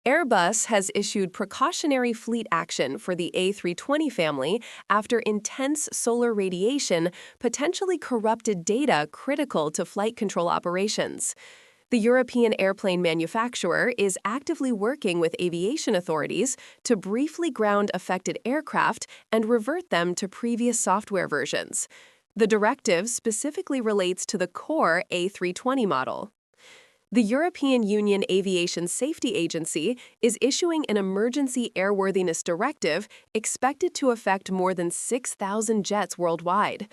Airbus has issued precautionary fleet action for the A320 family after intense solar radiation potentially corrupted data critical to flight control operations. The European airplane manufacturer is actively working with aviation authorities to briefly ground affected aircraft and revert them to previous software versions. The directive specifically relates to the core A320 model. The European Union Aviation Safety Agency is issuing an emergency airworthiness directive expected to affect more than 6,000 jets worldwide.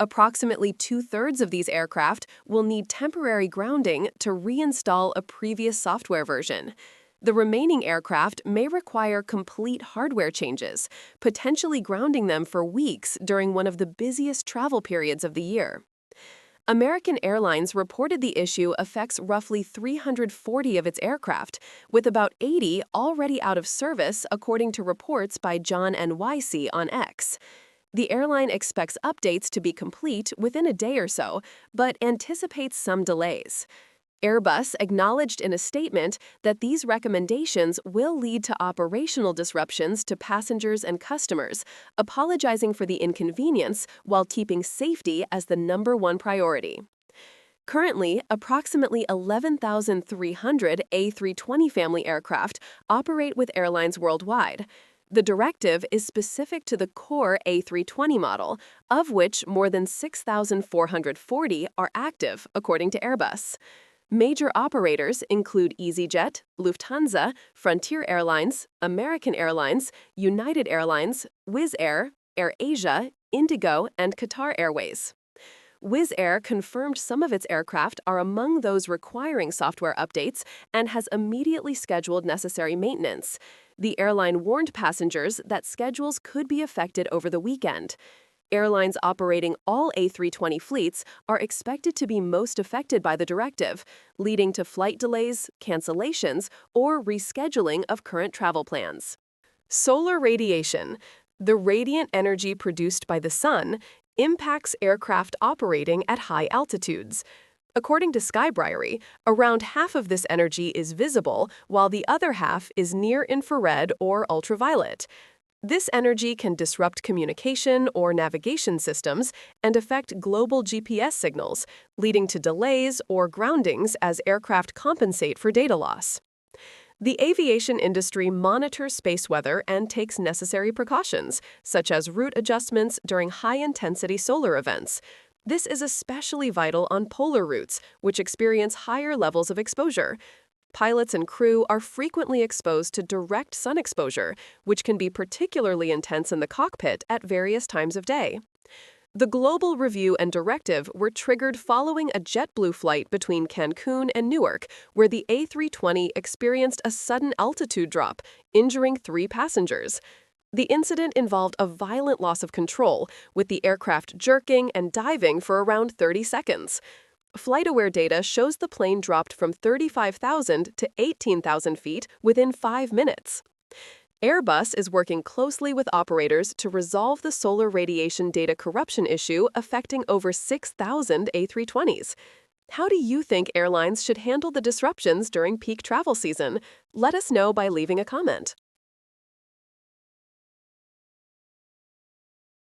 Approximately two-thirds of these aircraft will need temporary grounding to reinstall a previous software version. The remaining aircraft may require complete hardware changes, potentially grounding them for weeks during one of the busiest travel periods of the year. American Airlines reported the issue affects roughly 340 of its aircraft, with about 80 already out of service according to reports by John NYC on X. The airline expects updates to be complete within a day or so, but anticipates some delays. Airbus acknowledged in a statement that these recommendations will lead to operational disruptions to passengers and customers, apologizing for the inconvenience while keeping safety as the #1 priority. Currently, approximately 11,300 A320 family aircraft operate with airlines worldwide. The directive is specific to the core A320 model, of which more than 6,440 are active, according to Airbus. Major operators include easyJet, Lufthansa, Frontier Airlines, American Airlines, United Airlines, Wizz Air, AirAsia, IndiGo, and Qatar Airways. Wizz Air confirmed some of its aircraft are among those requiring software updates and has immediately scheduled necessary maintenance. The airline warned passengers that schedules could be affected over the weekend. Airlines operating all A320 fleets are expected to be most affected by the directive, leading to flight delays, cancellations, or rescheduling of current travel plans. Solar radiation, the radiant energy produced by the sun, impacts aircraft operating at high altitudes. According to Skybriery, around half of this energy is visible, while the other half is near-infrared or ultraviolet. This energy can disrupt communication or navigation systems and affect global GPS signals, leading to delays or groundings as aircraft compensate for data loss. The aviation industry monitors space weather and takes necessary precautions, such as route adjustments during high-intensity solar events. This is especially vital on polar routes, which experience higher levels of exposure. Pilots and crew are frequently exposed to direct sun exposure, which can be particularly intense in the cockpit at various times of day. The global review and directive were triggered following a JetBlue flight between Cancun and Newark, where the A320 experienced a sudden altitude drop, injuring 3 passengers. The incident involved a violent loss of control, with the aircraft jerking and diving for around 30 seconds. FlightAware data shows the plane dropped from 35,000 to 18,000 feet within 5 minutes. Airbus is working closely with operators to resolve the solar radiation data corruption issue affecting over 6,000 A320s. How do you think airlines should handle the disruptions during peak travel season? Let us know by leaving a comment.